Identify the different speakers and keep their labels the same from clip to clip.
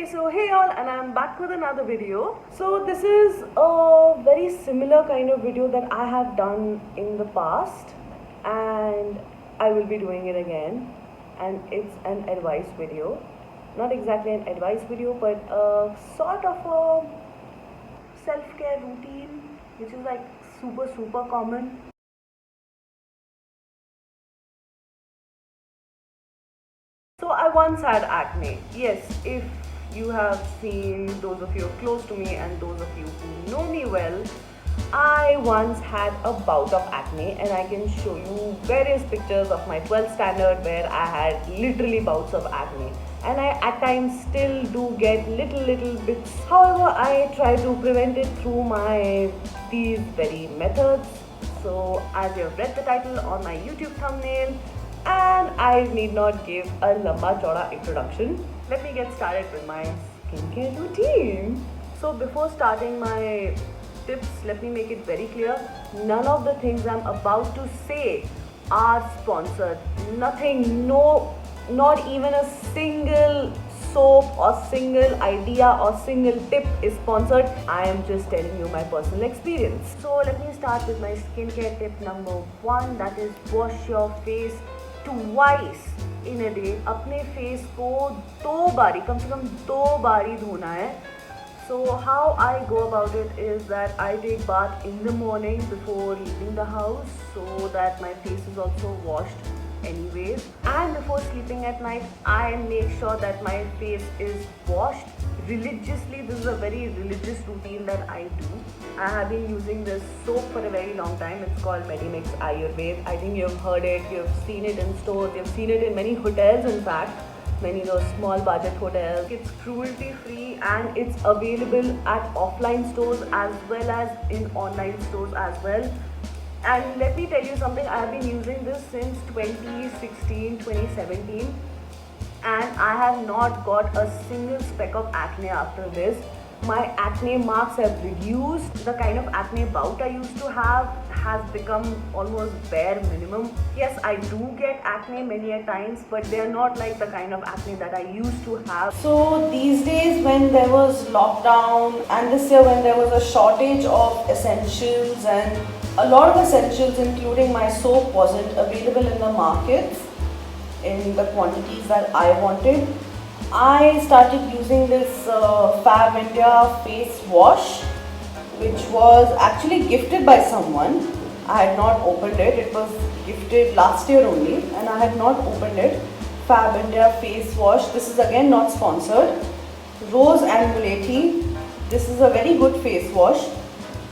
Speaker 1: Okay, so hey all, and I'm back with another video. So this is a very similar kind of video that I have done in the past, and I will be doing it again. And it's an advice video, not exactly an advice video, but a sort of a self-care routine, which is like super common. So I once had acne. Yes, if you have seen, those of you close to me and those of you who know me well, I once had a bout of acne, and I can show you various pictures of my 12th standard where I had literally bouts of acne, and I at times still do get little bits. However, I try to prevent it through these very methods. So as you have read the title on my YouTube thumbnail, and I need not give a lamba chauda introduction. Let me get started with my skincare routine. So before starting my tips, let me make it very clear, none of the things I'm about to say are sponsored. Nothing, no, not even a single soap or single idea or single tip is sponsored. I am just telling you my personal experience. So let me start with my skincare tip number 1, that is wash your face twice in a day. अपने face को कम से कम दो बारी धोना है. So how I go about it is that I take bath in the morning before leaving the house, so that my face is also washed anyways, and before sleeping at night I make sure that my face is washed religiously. This is a very religious routine that I do. I have been using this soap for a very long time. It's called Medimix Ayurved. I think you've heard it, you've seen it in stores, you've seen it in many hotels, in fact many those small budget hotels. It's cruelty free and it's available at offline stores as well as in online stores as well. And let me tell you something, I have been using this since 2016, 2017, and I have not got a single speck of acne after this. My acne marks have reduced. The kind of acne bout I used to have has become almost bare minimum. Yes, I do get acne many a times, but they are not like the kind of acne that I used to have.
Speaker 2: So these days when there was lockdown, and this year when there was a shortage of essentials, and a lot of essentials including my soap wasn't available in the markets in the quantities that I wanted, I started using this Fab India face wash, which was actually gifted by someone. I had not opened it. It was gifted last year only and I had not opened it. Fab India face wash. This is again not sponsored. Rose and Mulethi. This is a very good face wash.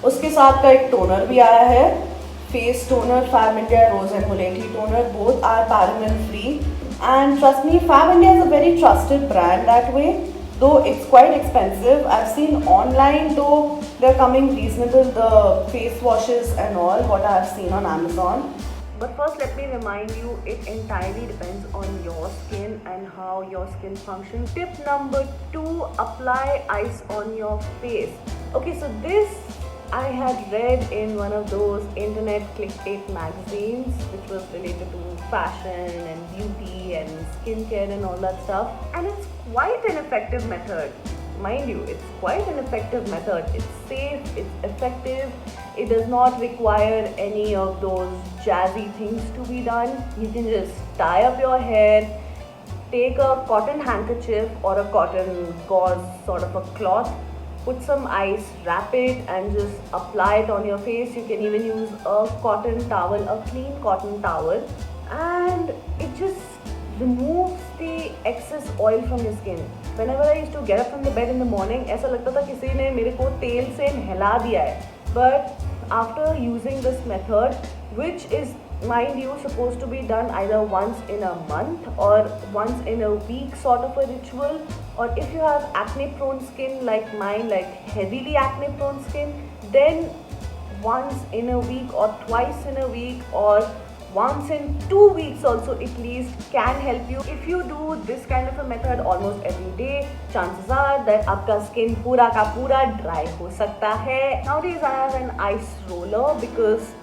Speaker 2: उसके साथ का एक toner भी आया है. Face toner, Fab India Rose and Mulethi toner, both are paraben free. And trust me, Fab India is a very trusted brand that way, though it's quite expensive. I've seen online, though they're coming reasonable, the face washes and all, what I have seen on Amazon.
Speaker 1: But first, let me remind you, it entirely depends on your skin and how your skin functions. Tip number 2, apply ice on your face. Okay, so this I had read in one of those internet clickbait magazines, which was related to fashion and beauty and skincare and all that stuff. And it's quite an effective method. Mind you, it's quite an effective method. It's safe, it's effective. It does not require any of those jazzy things to be done. You can just tie up your hair, take a cotton handkerchief or a cotton gauze sort of a cloth, put some ice, wrap it and just apply it on your face. You can even use a cotton towel, a clean cotton towel, and it just removes the excess oil from your skin. Whenever I used to get up from the bed in the morning, ऐसा लगता था किसी ने मेरे को तेल से नहला दिया है. But after using this method, which is, mind you, supposed to be done either once in a month or once in a week sort of a ritual, or if you have acne prone skin like mine, like heavily acne prone skin, then once in a week or twice in a week or once in 2 weeks also at least can help you. If you do this kind of a method almost every day, chances are that आपका skin पूरा का पूरा dry हो सकता है. Nowadays I have an ice roller because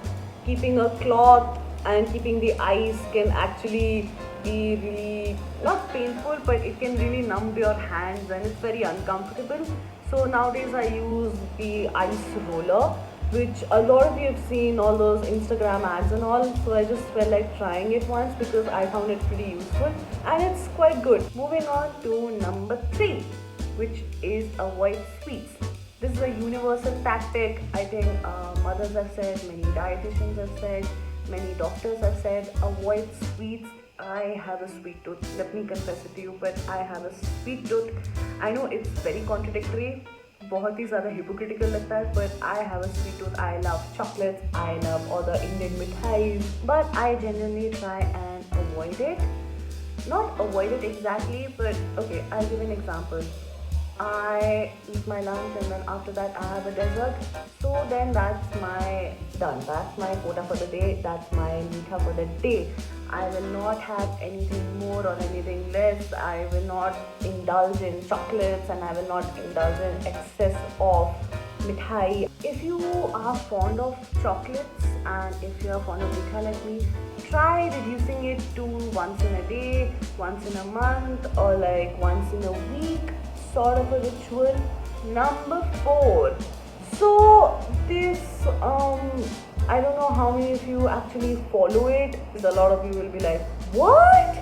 Speaker 1: keeping a cloth and keeping the ice can actually be really not painful, but it can really numb your hands and it's very uncomfortable. So nowadays I use the ice roller, which a lot of you have seen all those Instagram ads and all. So I just felt like trying it once because I found it pretty useful and it's quite good. Moving on to number 3, which is avoid sweets. This is a universal tactic. I think mothers have said, many dietitians have said, many doctors have said, avoid sweets. I have a sweet tooth. Let me confess it to you, but I have a sweet tooth. I know it's very contradictory, बहुत ही ज़्यादा hypocritical लगता है, but I have a sweet tooth. I love chocolates. I love all the Indian mithais, but I genuinely try and avoid it. Not avoid it exactly, but okay, I'll give an example. I eat my lunch and then after that I have a dessert. So then that's my done. That's my quota for the day. That's my meetha for the day. I will not have anything more or anything less. I will not indulge in chocolates and I will not indulge in excess of mithai. If you are fond of chocolates and if you are fond of mithai like me, try reducing it to once in a day, once in a month, or like once in a week, sort of a ritual. Number 4. So this I don't know how many of you actually follow it. A lot of you will be like, what?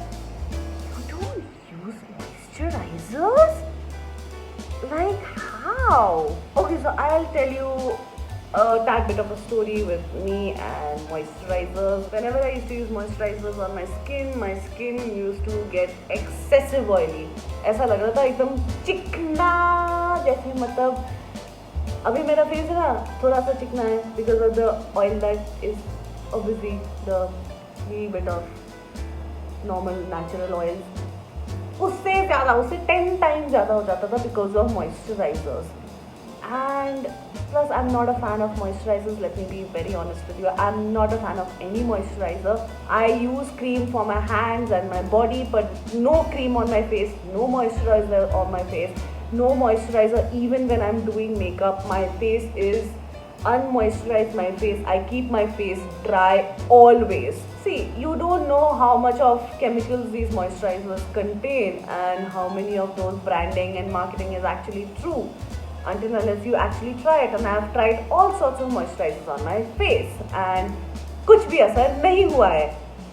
Speaker 1: You don't use moisturizers? Like how? Okay, so I'll tell you a tad bit of a story with me and moisturizers. Whenever I used to use moisturizers on my skin used to get excessive oily. ऐसा लग रहा था एकदम चिकना जैसे, मतलब अभी मेरा फेस है ना थोड़ा सा चिकना है because of the oil that is obviously the wee bit of normal natural oils. उससे 10 times ज़्यादा हो जाता था because of moisturizers. And plus I'm not a fan of moisturizers, let me be very honest with you. I'm not a fan of any moisturizer. I use cream for my hands and my body, but no cream on my face, no moisturizer on my face, no moisturizer even when I'm doing makeup. My face is unmoisturized, my face. I keep my face dry always. See, you don't know how much of chemicals these moisturizers contain and how many of those branding and marketing is actually true until unless you actually try it. And I have tried all sorts of moisturizers on my face and कुछ भी असर नहीं हुआ है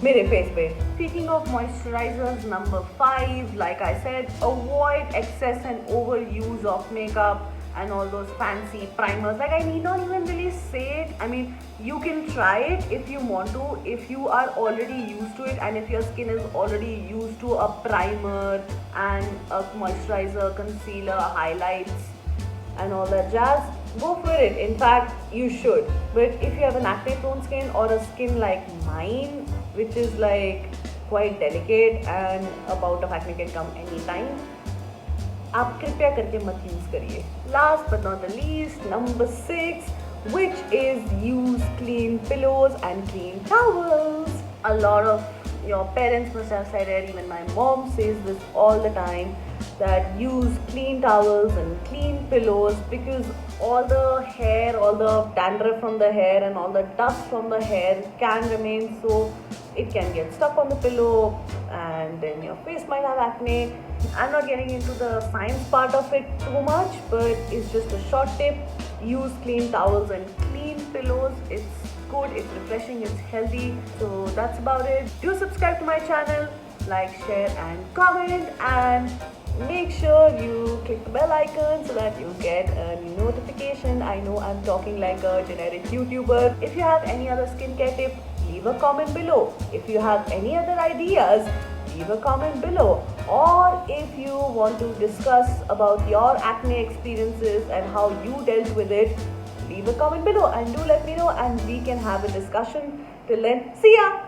Speaker 1: मेरे face पे. Speaking of moisturizers, number 5, like I said, avoid excess and overuse of makeup and all those fancy primers. Like, I need not even really say it. I mean, you can try it if you want to, if you are already used to it and if your skin is already used to a primer and a moisturizer, concealer, highlights and all that jazz, go for it. In fact, you should. But if you have an acne prone skin or a skin like mine, which is like quite delicate and a bout of acne can come anytime, आप कृपया करके मत use करिए. Last but not the least, number 6, which is use clean pillows and clean towels. A lot of your parents must have said it, even my mom says this all the time, that use clean towels and clean pillows because all the hair, all the dandruff from the hair and all the dust from the hair can remain, so it can get stuck on the pillow and then your face might have acne. I'm not getting into the science part of it too much, but it's just a short tip. Use clean towels and clean pillows. It's good, it's refreshing, it's healthy. So that's about it. Do subscribe to my channel, like, share and comment, and make sure you click the bell icon so that you get a notification. I know I'm talking like a generic YouTuber. If you have any other skincare tip, leave a comment below. If you have any other ideas, leave a comment below. Or if you want to discuss about your acne experiences and how you dealt with it, leave a comment below and do let me know and we can have a discussion. Till then, see ya!